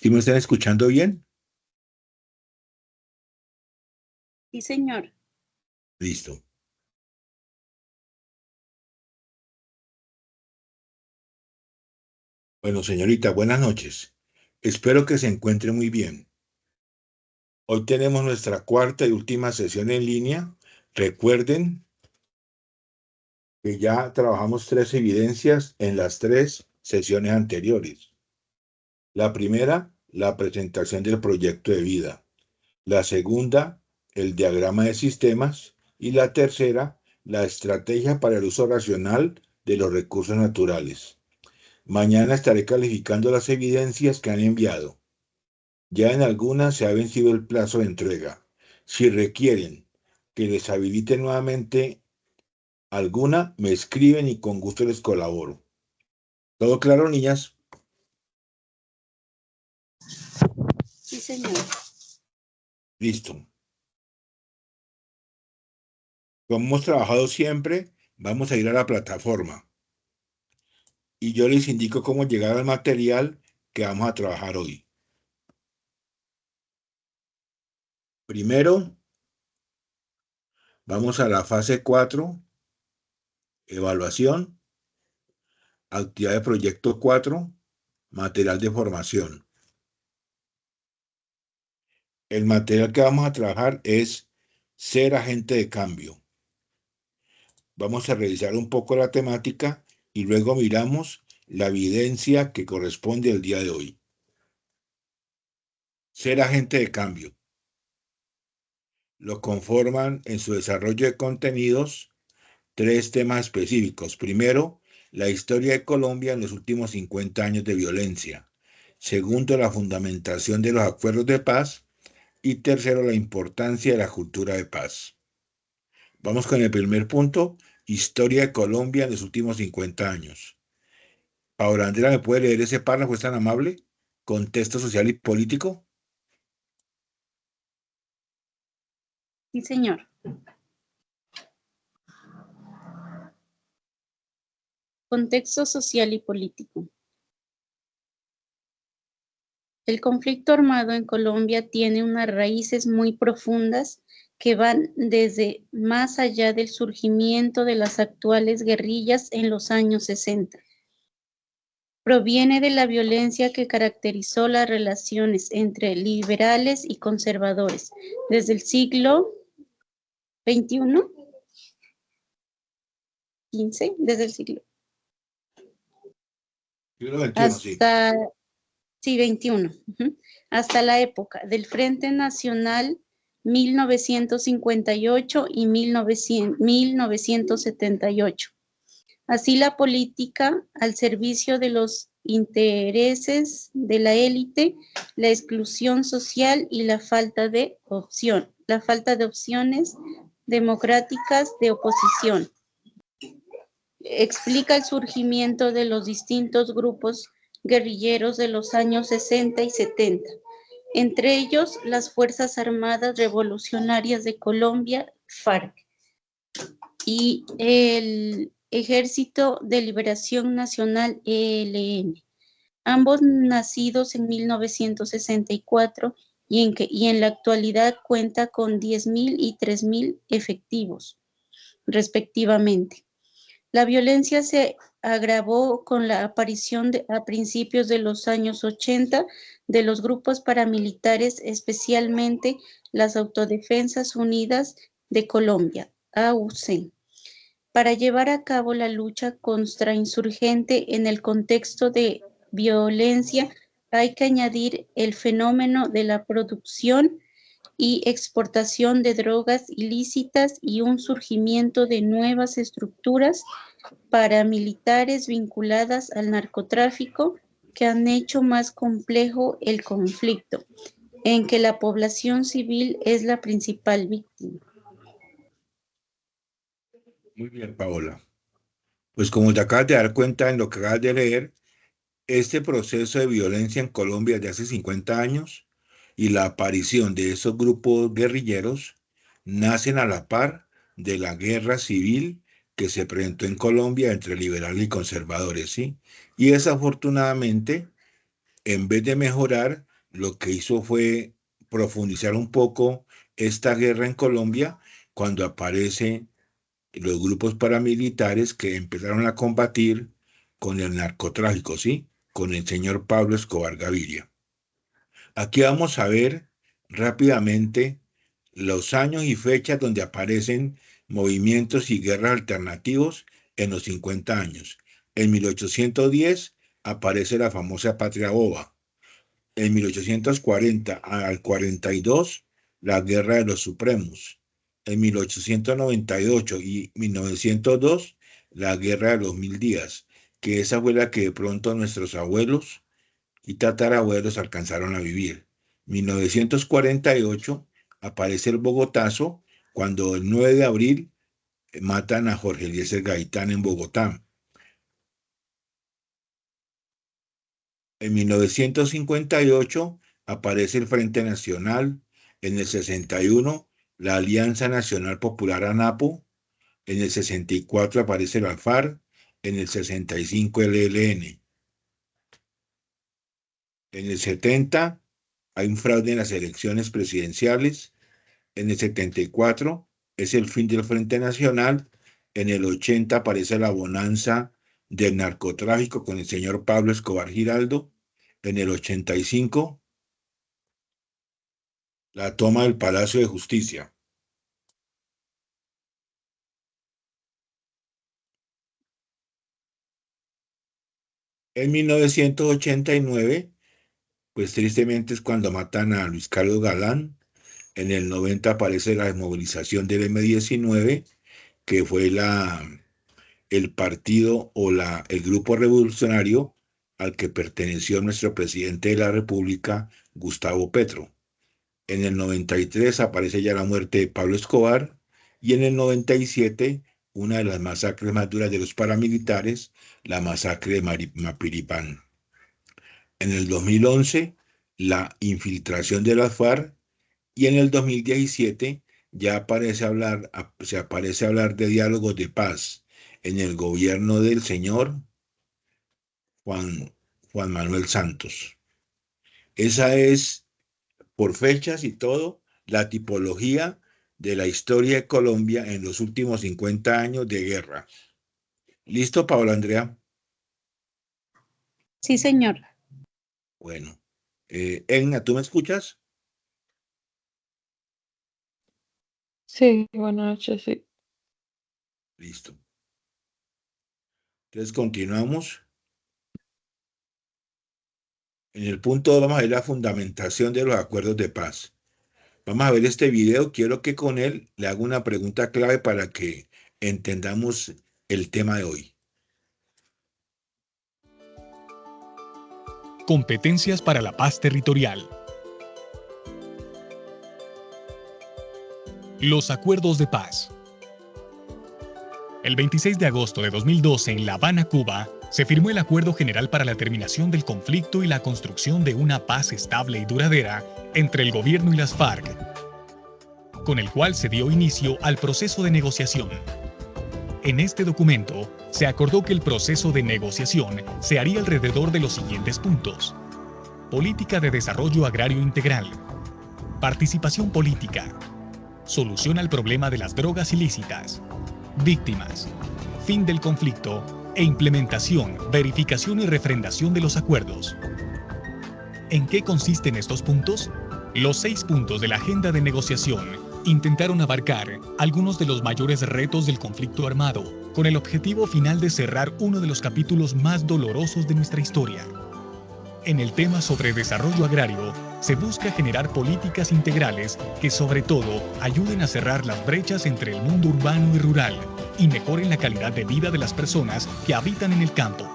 ¿Sí me están escuchando bien? Sí, señor. Listo. Bueno, señorita, buenas noches. Espero que se encuentre muy bien. Hoy tenemos nuestra cuarta y última sesión en línea. Recuerden que ya trabajamos 3 evidencias en las 3 sesiones anteriores. La primera, la presentación del proyecto de vida. La segunda, el diagrama de sistemas. Y la tercera, la estrategia para el uso racional de los recursos naturales. Mañana estaré calificando las evidencias que han enviado. Ya en algunas se ha vencido el plazo de entrega. Si requieren que les habilite nuevamente alguna, me escriben y con gusto les colaboro. ¿Todo claro, niñas? Sí, señor. Listo. Como hemos trabajado siempre, vamos a ir a la plataforma. Y yo les indico cómo llegar al material que vamos a trabajar hoy. Primero, vamos a la fase 4, evaluación, actividad de proyecto 4, material de formación. El material que vamos a trabajar es ser agente de cambio. Vamos a revisar un poco la temática y luego miramos la evidencia que corresponde al día de hoy. Ser agente de cambio. Lo conforman en su desarrollo de contenidos 3 temas específicos. Primero, la historia de Colombia en los últimos 50 años de violencia. Segundo, la fundamentación de los acuerdos de paz. Y tercero, la importancia de la cultura de paz. Vamos con el primer punto, historia de Colombia en los últimos 50 años. Paola Andrea, ¿me puede leer ese párrafo? ¿Es tan amable? Contexto social y político. Sí, señor. Contexto social y político. El conflicto armado en Colombia tiene unas raíces muy profundas que van desde más allá del surgimiento de las actuales guerrillas en los años 60. Proviene de la violencia que caracterizó las relaciones entre liberales y conservadores desde el siglo XXI, XV, desde el siglo Siglo XXI, sí. hasta, sí, XXI, hasta la época del Frente Nacional 1958 y 1978. Así la política al servicio de los intereses de la élite, la exclusión social y la falta de opciones democráticas de oposición. Explica el surgimiento de los distintos grupos guerrilleros de los años 60 y 70, entre ellos las Fuerzas Armadas Revolucionarias de Colombia, FARC, y el Ejército de Liberación Nacional, ELN, ambos nacidos en 1964 y en la actualidad cuenta con 10.000 y 3.000 efectivos, respectivamente. La violencia se agravó con la aparición a principios de los años 80 de los grupos paramilitares, especialmente las Autodefensas Unidas de Colombia, AUC, para llevar a cabo la lucha contrainsurgente en el contexto de violencia. Hay que añadir el fenómeno de la producción y exportación de drogas ilícitas y un surgimiento de nuevas estructuras paramilitares vinculadas al narcotráfico que han hecho más complejo el conflicto, en que la población civil es la principal víctima. Muy bien, Paola. Pues como te acabas de dar cuenta en lo que acabas de leer, este proceso de violencia en Colombia de hace 50 años y la aparición de esos grupos guerrilleros nacen a la par de la guerra civil que se presentó en Colombia entre liberales y conservadores, ¿sí? Y desafortunadamente, en vez de mejorar, lo que hizo fue profundizar un poco esta guerra en Colombia cuando aparecen los grupos paramilitares que empezaron a combatir con el narcotráfico, ¿sí? Con el señor Pablo Escobar Gaviria. Aquí vamos a ver rápidamente los años y fechas donde aparecen movimientos y guerras alternativos en los 50 años. En 1810 aparece la famosa Patria Boba. En 1840 al 42, la Guerra de los Supremos. En 1898 y 1902, la Guerra de los 1000 días, que esa fue la que de pronto nuestros abuelos y tatarabuelos alcanzaron a vivir. 1948 aparece el Bogotazo, cuando el 9 de abril matan a Jorge Eliezer Gaitán en Bogotá. En 1958 aparece el Frente Nacional, en el 61 la Alianza Nacional Popular ANAPO, en el 64 aparece la FARC, en el 65 el ELN. En el 70 hay un fraude en las elecciones presidenciales. En el 74 es el fin del Frente Nacional. En el 80 aparece la bonanza del narcotráfico con el señor Pablo Escobar Giraldo. En el 85, la toma del Palacio de Justicia. En 1989, pues tristemente es cuando matan a Luis Carlos Galán. En el 90 aparece la desmovilización del M-19, que fue el partido o el grupo revolucionario al que perteneció nuestro presidente de la República, Gustavo Petro. En el 93 aparece ya la muerte de Pablo Escobar y en el 97 una de las masacres más duras de los paramilitares, la masacre de Mapiripán. En el 2011 la infiltración de las FARC y en el 2017 ya se aparece hablar de diálogos de paz en el gobierno del señor Juan Manuel Santos. Esa es, por fechas y todo, la tipología de la historia de Colombia en los últimos 50 años de guerra. ¿Listo, Paola Andrea? Sí, señor. Bueno. Edna, ¿tú me escuchas? Sí, buenas noches, sí. Listo. Entonces continuamos. En el punto 2 vamos a ver la fundamentación de los acuerdos de paz. Vamos a ver este video. Quiero que con él le haga una pregunta clave para que entendamos el tema de hoy. Competencias para la paz territorial. Los acuerdos de paz. El 26 de agosto de 2012 en La Habana, Cuba, se firmó el Acuerdo General para la Terminación del Conflicto y la Construcción de una Paz Estable y Duradera entre el gobierno y las FARC, con el cual se dio inicio al proceso de negociación. En este documento, se acordó que el proceso de negociación se haría alrededor de los siguientes puntos: política de desarrollo agrario integral, participación política, solución al problema de las drogas ilícitas, víctimas, fin del conflicto e implementación, verificación y refrendación de los acuerdos. ¿En qué consisten estos puntos? Los 6 puntos de la agenda de negociación intentaron abarcar algunos de los mayores retos del conflicto armado, con el objetivo final de cerrar uno de los capítulos más dolorosos de nuestra historia. En el tema sobre desarrollo agrario, se busca generar políticas integrales que sobre todo ayuden a cerrar las brechas entre el mundo urbano y rural y mejoren la calidad de vida de las personas que habitan en el campo.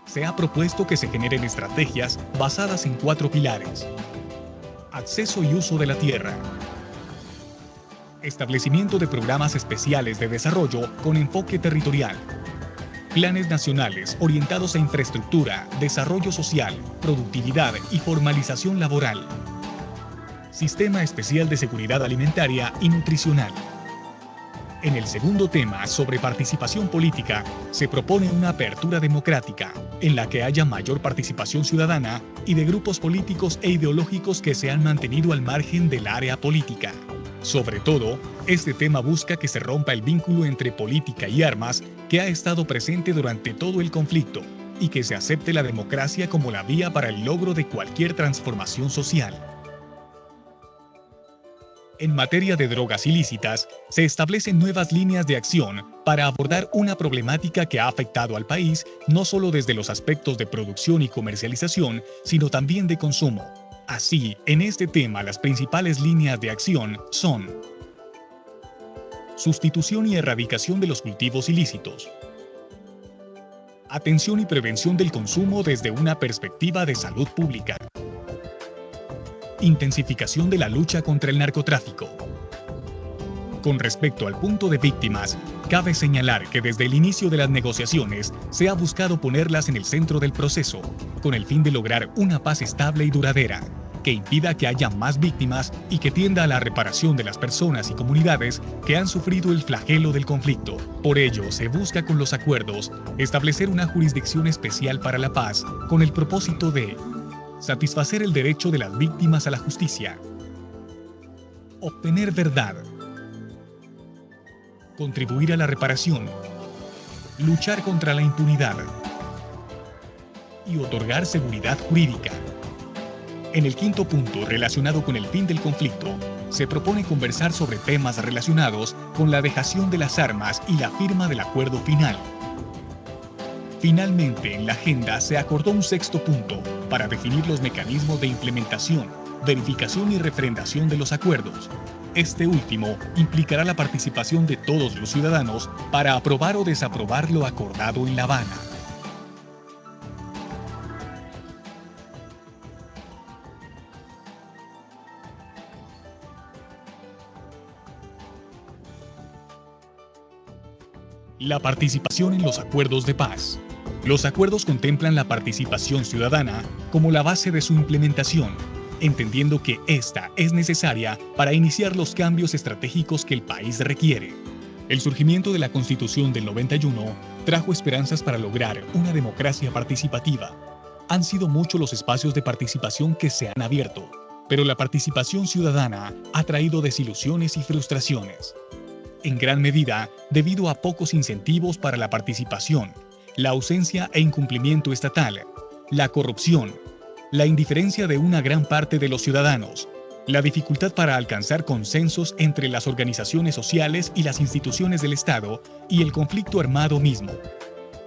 Se ha propuesto que se generen estrategias basadas en 4 pilares: acceso y uso de la tierra, establecimiento de programas especiales de desarrollo con enfoque territorial, planes nacionales orientados a infraestructura, desarrollo social, productividad y formalización laboral, sistema especial de seguridad alimentaria y nutricional, En el segundo tema, sobre participación política, se propone una apertura democrática, en la que haya mayor participación ciudadana y de grupos políticos e ideológicos que se han mantenido al margen del área política. Sobre todo, este tema busca que se rompa el vínculo entre política y armas que ha estado presente durante todo el conflicto y que se acepte la democracia como la vía para el logro de cualquier transformación social. En materia de drogas ilícitas, se establecen nuevas líneas de acción para abordar una problemática que ha afectado al país no solo desde los aspectos de producción y comercialización, sino también de consumo. Así, en este tema las principales líneas de acción son: sustitución y erradicación de los cultivos ilícitos, atención y prevención del consumo desde una perspectiva de salud pública, intensificación de la lucha contra el narcotráfico. Con respecto al punto de víctimas, cabe señalar que desde el inicio de las negociaciones se ha buscado ponerlas en el centro del proceso, con el fin de lograr una paz estable y duradera, que impida que haya más víctimas y que tienda a la reparación de las personas y comunidades que han sufrido el flagelo del conflicto. Por ello, se busca con los acuerdos establecer una jurisdicción especial para la paz, con el propósito de satisfacer el derecho de las víctimas a la justicia, obtener verdad, contribuir a la reparación, luchar contra la impunidad y otorgar seguridad jurídica. En el quinto punto, relacionado con el fin del conflicto, se propone conversar sobre temas relacionados con la dejación de las armas y la firma del acuerdo final. Finalmente, en la agenda se acordó un sexto punto para definir los mecanismos de implementación, verificación y refrendación de los acuerdos. Este último implicará la participación de todos los ciudadanos para aprobar o desaprobar lo acordado en La Habana. La participación en los acuerdos de paz. Los acuerdos contemplan la participación ciudadana como la base de su implementación, entendiendo que esta es necesaria para iniciar los cambios estratégicos que el país requiere. El surgimiento de la Constitución del 91 trajo esperanzas para lograr una democracia participativa. Han sido muchos los espacios de participación que se han abierto, pero la participación ciudadana ha traído desilusiones y frustraciones. En gran medida, debido a pocos incentivos para la participación, la ausencia e incumplimiento estatal, la corrupción, la indiferencia de una gran parte de los ciudadanos, la dificultad para alcanzar consensos entre las organizaciones sociales y las instituciones del Estado y el conflicto armado mismo.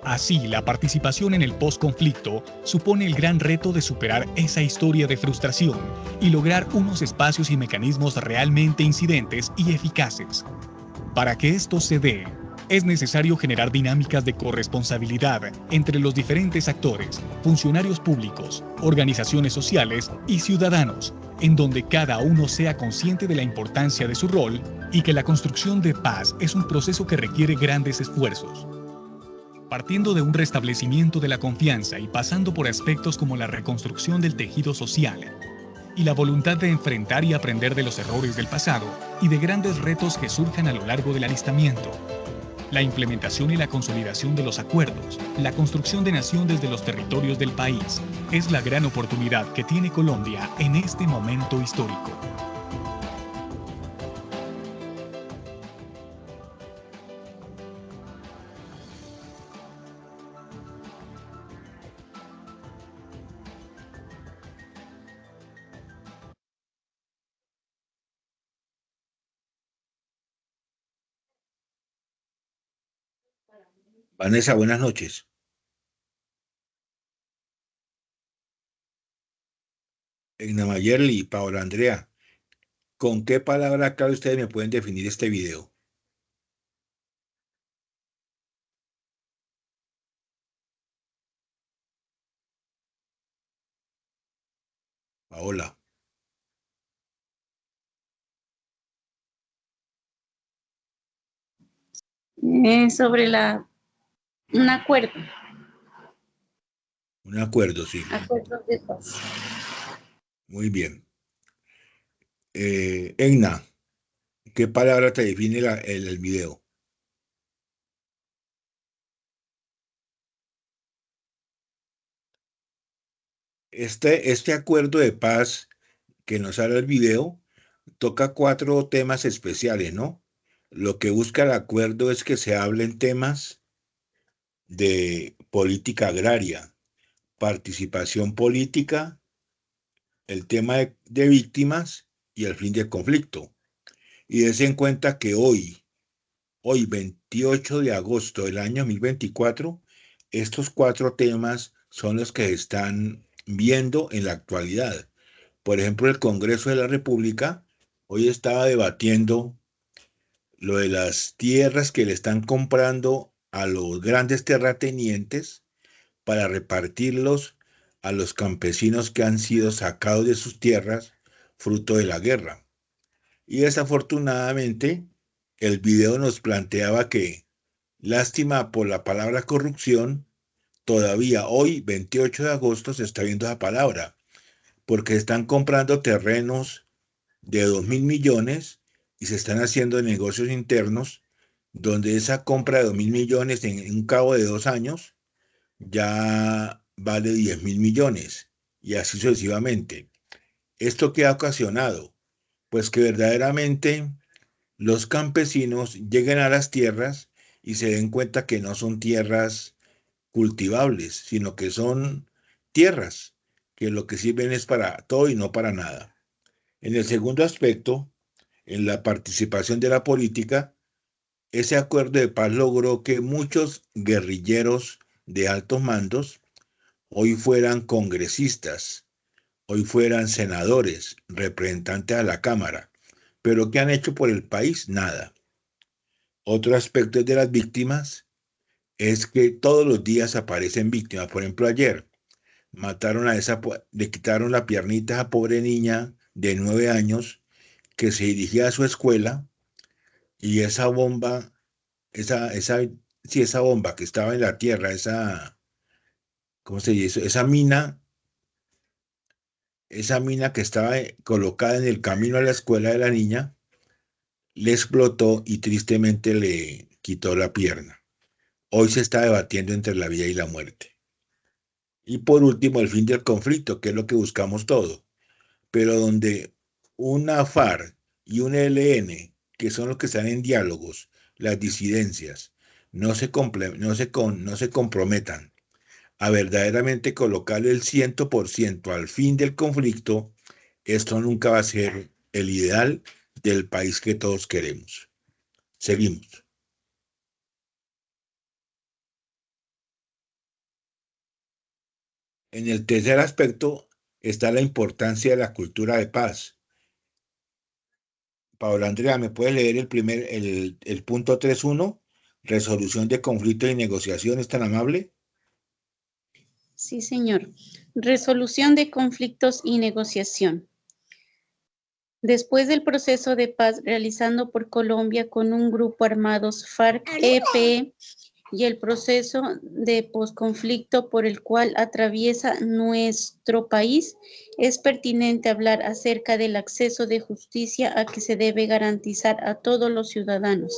Así, la participación en el posconflicto supone el gran reto de superar esa historia de frustración y lograr unos espacios y mecanismos realmente incidentes y eficaces. Para que esto se dé, es necesario generar dinámicas de corresponsabilidad entre los diferentes actores, funcionarios públicos, organizaciones sociales y ciudadanos, en donde cada uno sea consciente de la importancia de su rol y que la construcción de paz es un proceso que requiere grandes esfuerzos. Partiendo de un restablecimiento de la confianza y pasando por aspectos como la reconstrucción del tejido social, y la voluntad de enfrentar y aprender de los errores del pasado y de grandes retos que surjan a lo largo del alistamiento. La implementación y la consolidación de los acuerdos, la construcción de nación desde los territorios del país, es la gran oportunidad que tiene Colombia en este momento histórico. Vanessa, buenas noches. Egna Mayerly y Paola Andrea, ¿con qué palabra clave ustedes me pueden definir este video? Paola. Sobre un acuerdo. Un acuerdo, sí. Acuerdos de paz. Muy bien. Egna, ¿qué palabra te define el video? Este acuerdo de paz que nos habla el video toca 4 temas especiales, ¿no? Lo que busca el acuerdo es que se hablen temas de política agraria, participación política, el tema de víctimas y el fin del conflicto. Y des en cuenta que hoy 28 de agosto del año 2024, estos 4 temas son los que están viendo en la actualidad. Por ejemplo, el Congreso de la República hoy estaba debatiendo lo de las tierras que le están comprando a los grandes terratenientes para repartirlos a los campesinos que han sido sacados de sus tierras fruto de la guerra. Y desafortunadamente, el video nos planteaba que, lástima por la palabra corrupción, todavía hoy, 28 de agosto, se está viendo esa palabra, porque están comprando terrenos de 2.000 millones y se están haciendo negocios internos donde esa compra de 2.000 millones en un cabo de 2 años ya vale 10.000 millones y así sucesivamente. ¿Esto qué ha ocasionado? Pues que verdaderamente los campesinos lleguen a las tierras y se den cuenta que no son tierras cultivables, sino que son tierras que lo que sirven es para todo y no para nada. En el segundo aspecto, en la participación de la política, ese acuerdo de paz logró que muchos guerrilleros de altos mandos hoy fueran congresistas, hoy fueran senadores, representantes a la Cámara, pero ¿qué han hecho por el país? Nada. Otro aspecto de las víctimas es que todos los días aparecen víctimas. Por ejemplo, ayer le quitaron la piernita a esa pobre niña de 9 años que se dirigía a su escuela y esa bomba, esa bomba que estaba en la tierra, ¿cómo se dice? Esa mina que estaba colocada en el camino a la escuela de la niña, le explotó y tristemente le quitó la pierna. Hoy se está debatiendo entre la vida y la muerte. Y por último, el fin del conflicto, que es lo que buscamos todo, pero donde una FARC y un ELN, que son los que están en diálogos, las disidencias, no se comprometan a verdaderamente colocarle el 100% al fin del conflicto, esto nunca va a ser el ideal del país que todos queremos. Seguimos. En el tercer aspecto está la importancia de la cultura de paz. Paola Andrea, ¿me puedes leer el punto 3.1? Resolución de conflictos y negociaciones, tan amable. Sí, señor. Resolución de conflictos y negociación. Después del proceso de paz realizado por Colombia con un grupo armados FARC-EP y el proceso de posconflicto por el cual atraviesa nuestro país, es pertinente hablar acerca del acceso de justicia a que se debe garantizar a todos los ciudadanos,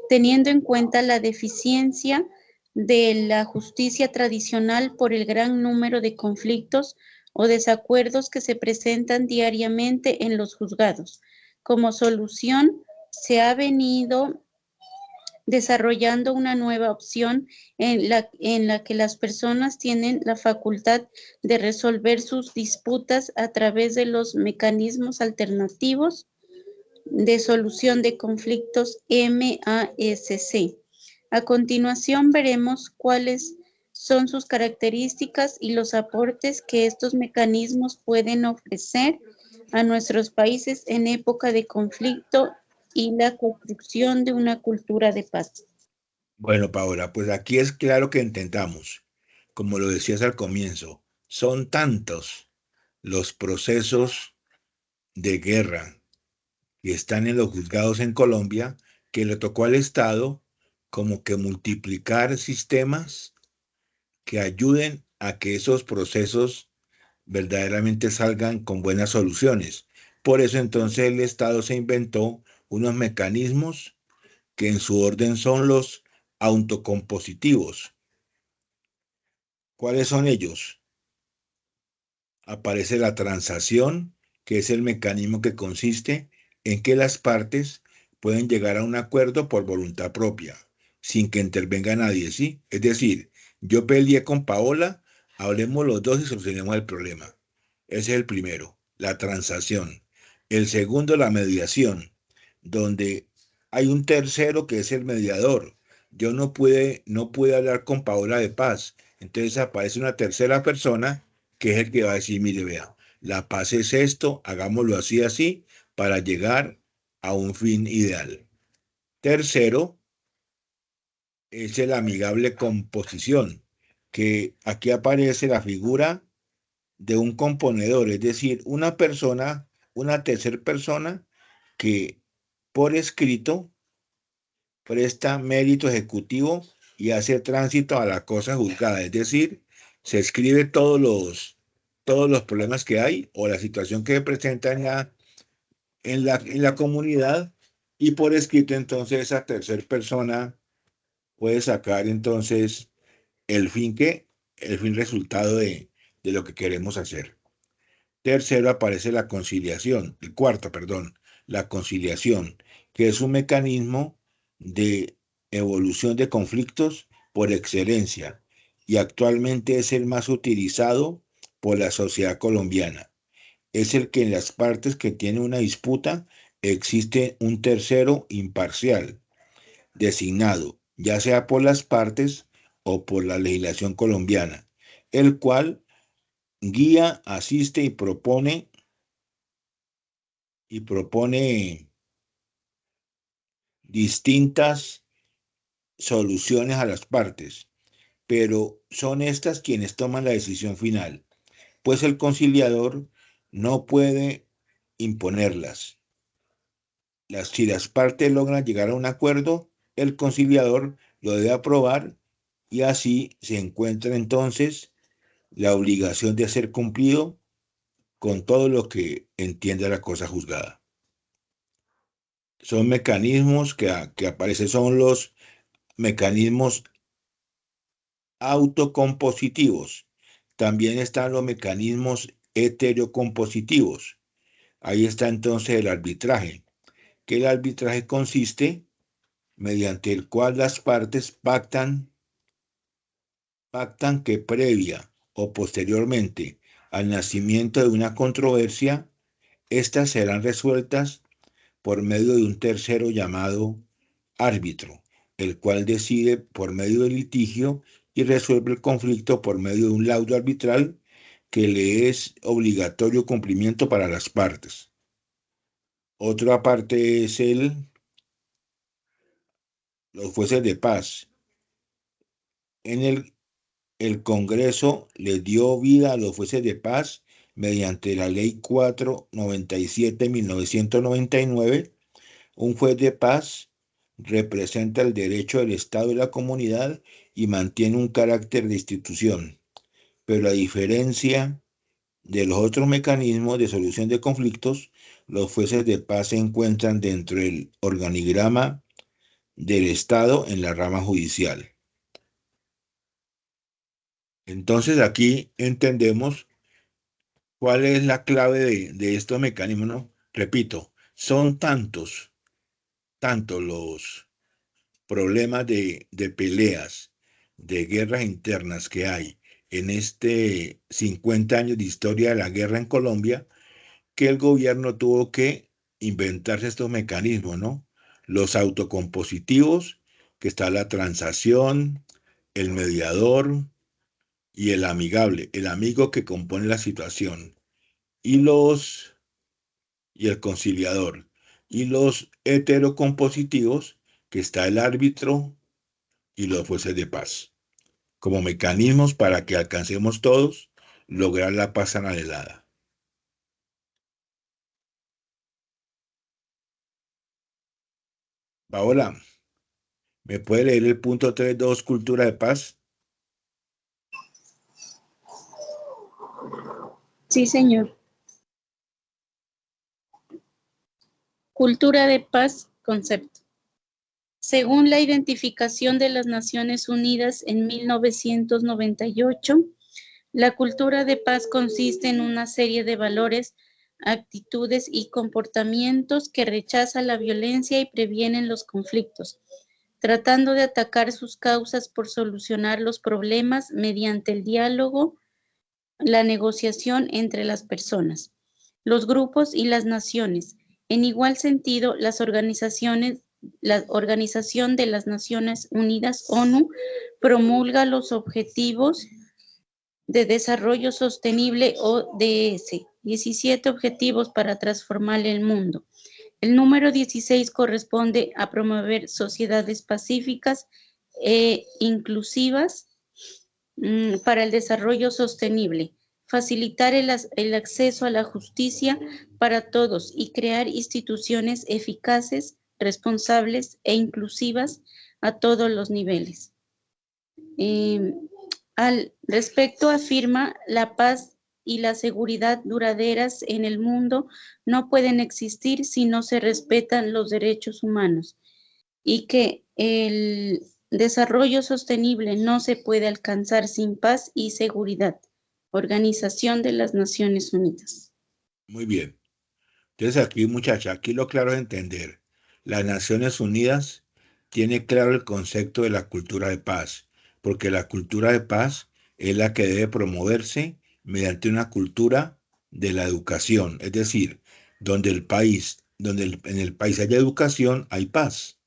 teniendo en cuenta la deficiencia de la justicia tradicional por el gran número de conflictos o desacuerdos que se presentan diariamente en los juzgados. Como solución, se ha venido desarrollando una nueva opción en la que las personas tienen la facultad de resolver sus disputas a través de los mecanismos alternativos de solución de conflictos MASC. A continuación veremos cuáles son sus características y los aportes que estos mecanismos pueden ofrecer a nuestros países en época de conflicto y la construcción de una cultura de paz. Bueno, Paola, pues aquí es claro que intentamos, como lo decías al comienzo, son tantos los procesos de guerra que están en los juzgados en Colombia que le tocó al Estado como que multiplicar sistemas que ayuden a que esos procesos verdaderamente salgan con buenas soluciones. Por eso entonces el Estado se inventó unos mecanismos que en su orden son los autocompositivos. ¿Cuáles son ellos? aparece la transacción, que es el mecanismo que consiste en que las partes pueden llegar a un acuerdo por voluntad propia, sin que intervenga nadie, ¿sí? Es decir, yo peleé con Paola, hablemos los dos y solucionemos el problema. Ese es el primero, la transacción. El segundo, la mediación, donde hay un tercero que es el mediador. Yo no pude hablar con Paola de paz. Entonces aparece una tercera persona que es el que va a decir, mire, vea, la paz es esto, hagámoslo así, así, para llegar a un fin ideal. Tercero, es el amigable composición, que aquí aparece la figura de un componedor, es decir, una persona, una tercera persona que por escrito presta mérito ejecutivo y hace tránsito a la cosa juzgada, es decir, se escribe todos los problemas que hay o la situación que se presenta en la comunidad y por escrito entonces esa tercera persona puede sacar entonces el fin el fin resultado de lo que queremos hacer. Tercero aparece la conciliación, el cuarto, perdón, la conciliación, que es un mecanismo de evolución de conflictos por excelencia y actualmente es el más utilizado por la sociedad colombiana. Es el que en las partes que tienen una disputa existe un tercero imparcial, designado, ya sea por las partes o por la legislación colombiana, el cual guía, asiste y propone distintas soluciones a las partes, pero son estas quienes toman la decisión final, pues el conciliador no puede imponerlas. Si las partes logran llegar a un acuerdo, el conciliador lo debe aprobar y así se encuentra entonces la obligación de hacer cumplido con todo lo que entiende la cosa juzgada. Son mecanismos que aparecen, son los mecanismos autocompositivos. También están los mecanismos heterocompositivos. Ahí está entonces el arbitraje, que el arbitraje consiste mediante el cual las partes pactan que previa o posteriormente al nacimiento de una controversia, estas serán resueltas por medio de un tercero llamado árbitro, el cual decide por medio del litigio y resuelve el conflicto por medio de un laudo arbitral que le es obligatorio cumplimiento para las partes. Otra parte es los jueces de paz. El Congreso le dio vida a los jueces de paz mediante la Ley 497 de 1999. Un juez de paz representa el derecho del Estado y la comunidad y mantiene un carácter de institución. Pero a diferencia de los otros mecanismos de solución de conflictos, los jueces de paz se encuentran dentro del organigrama del Estado en la rama judicial. Entonces aquí entendemos cuál es la clave de estos mecanismos, ¿no? Repito, son tantos los problemas de peleas, de guerras internas que hay en este 50 años de historia de la guerra en Colombia, que el gobierno tuvo que inventarse estos mecanismos, ¿no? Los autocompositivos, que está la transacción, el mediador y el amigable, el amigo que compone la situación, y el conciliador, y los heterocompositivos, que está el árbitro y los jueces de paz, como mecanismos para que alcancemos todos lograr la paz anhelada. Ahora, ¿me puede leer el punto 3.2, cultura de paz? Sí, señor. Cultura de paz, concepto. Según la identificación de las Naciones Unidas en 1998, La cultura de paz consiste en una serie de valores, actitudes y comportamientos que rechazan la violencia y previenen los conflictos, tratando de atacar sus causas por solucionar los problemas mediante el diálogo, la negociación entre las personas, los grupos y las naciones. En igual sentido, la Organización de las Naciones Unidas, ONU, promulga los Objetivos de Desarrollo Sostenible, ODS, 17 objetivos para transformar el mundo. El número 16 corresponde a promover sociedades pacíficas e inclusivas para el desarrollo sostenible, facilitar el acceso a la justicia para todos y crear instituciones eficaces, responsables e inclusivas a todos los niveles. Al respecto afirma, la paz y la seguridad duraderas en el mundo no pueden existir si no se respetan los derechos humanos y que el desarrollo sostenible no se puede alcanzar sin paz y seguridad. Organización de las Naciones Unidas. Muy bien. Entonces aquí, muchacha, aquí lo claro es entender. Las Naciones Unidas tiene claro el concepto de la cultura de paz, porque la cultura de paz es la que debe promoverse mediante una cultura de la educación, es decir, donde en el país haya educación, hay paz.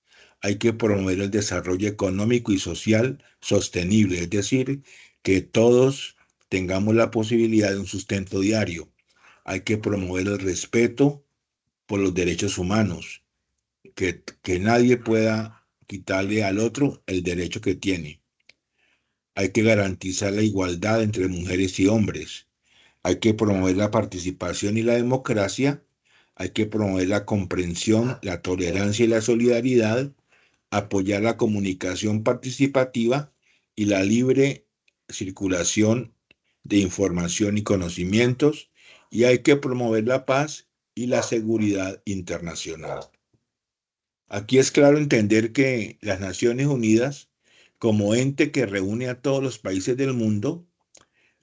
Hay que promover el desarrollo económico y social sostenible, es decir, que todos tengamos la posibilidad de un sustento diario. Hay que promover el respeto por los derechos humanos, que nadie pueda quitarle al otro el derecho que tiene. Hay que garantizar la igualdad entre mujeres y hombres. Hay que promover la participación y la democracia. Hay que promover la comprensión, la tolerancia y la solidaridad. Apoyar la comunicación participativa y la libre circulación de información y conocimientos. Y hay que promover la paz y la seguridad internacional. Aquí es claro entender que las Naciones Unidas, como ente que reúne a todos los países del mundo,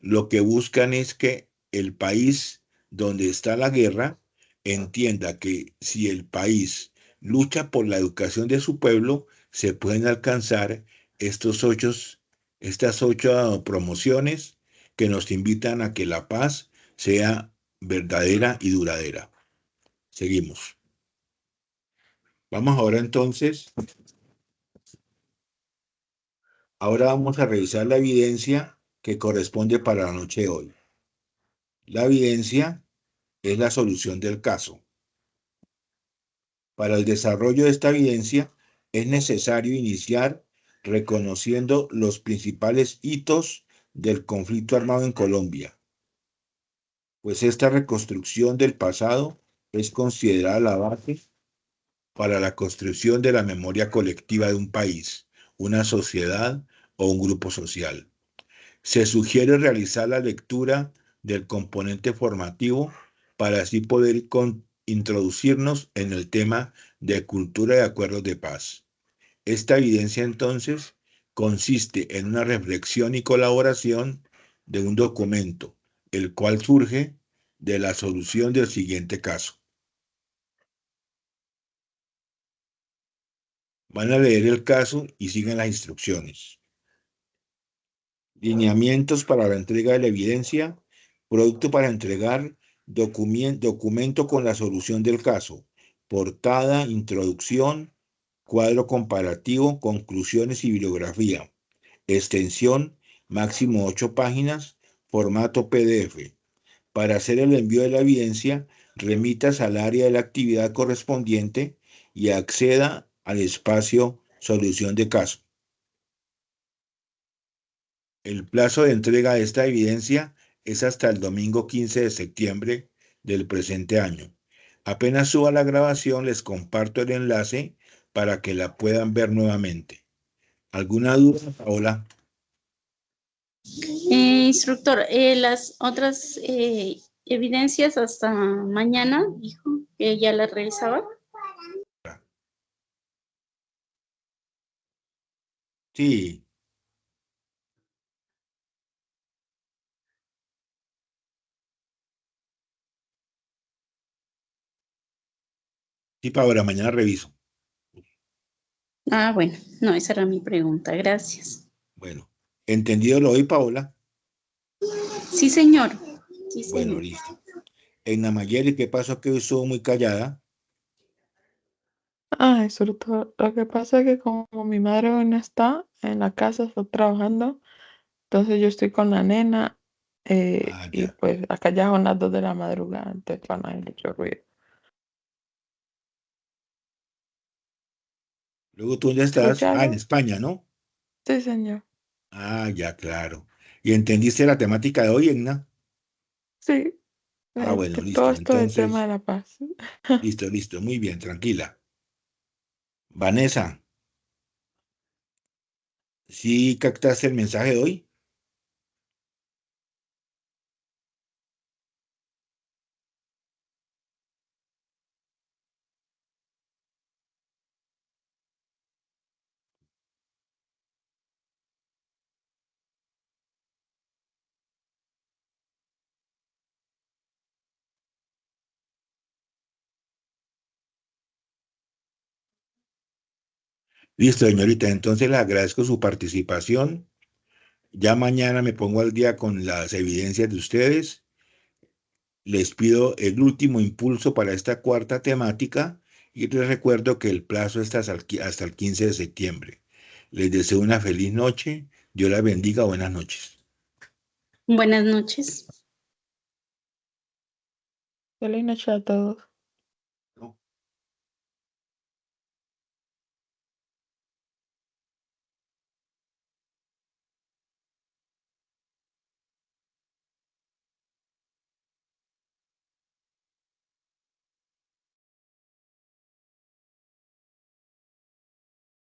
lo que buscan es que el país donde está la guerra entienda que si el país lucha por la educación de su pueblo, se pueden alcanzar estas ocho promociones que nos invitan a que la paz sea verdadera y duradera. Seguimos. Vamos ahora entonces. Ahora vamos a revisar la evidencia que corresponde para la noche de hoy. La evidencia es la solución del caso. Para el desarrollo de esta evidencia es necesario iniciar reconociendo los principales hitos del conflicto armado en Colombia, pues esta reconstrucción del pasado es considerada la base para la construcción de la memoria colectiva de un país, una sociedad o un grupo social. Se sugiere realizar la lectura del componente formativo para así poder introducirnos en el tema de cultura de acuerdos de paz. Esta evidencia entonces consiste en una reflexión y colaboración de un documento, el cual surge de la solución del siguiente caso. Van a leer el caso y siguen las instrucciones. Lineamientos para la entrega de la evidencia, producto para entregar, documento con la solución del caso, portada, introducción, cuadro comparativo, conclusiones y bibliografía, extensión, máximo 8 páginas, formato PDF. Para hacer el envío de la evidencia, remitas al área de la actividad correspondiente y acceda al espacio solución de caso. El plazo de entrega de esta evidencia es hasta el domingo 15 de septiembre del presente año. Apenas suba la grabación, les comparto el enlace para que la puedan ver nuevamente. ¿Alguna duda, Paola? Instructor, las otras evidencias hasta mañana, dijo que ya las revisaba. Sí. Sí, Paola, mañana reviso. Ah, bueno, no, esa era mi pregunta. Gracias. Bueno, ¿entendido lo hoy, Paola? Sí, señor. Sí, Bueno, señor. listo. En Namayeli, ¿qué pasó? Que estuvo muy callada. Ah, sobre todo, lo que pasa es que como mi madre hoy no está en la casa, está trabajando, entonces yo estoy con la nena Ah, y ya. pues acá ya son las 2 de la madrugada, entonces para no hay mucho ruido. Luego tú ya estás. ¿Escucha Ah, en algo? España, ¿no? Sí, señor. Ah, ya, claro. ¿Y entendiste la temática de hoy, Egna? Sí, Ah, bueno, que todo listo. esto del tema de Entonces, la paz. listo, listo. Muy bien, tranquila. Vanessa, ¿sí captaste el mensaje de hoy? Listo, señorita. Entonces le agradezco su participación. Ya mañana me pongo al día con las evidencias de ustedes. Les pido el último impulso para esta cuarta temática y les recuerdo que el plazo está hasta el 15 de septiembre. Les deseo una feliz noche. Dios la bendiga. Buenas noches. Buenas noches. Feliz noche a todos.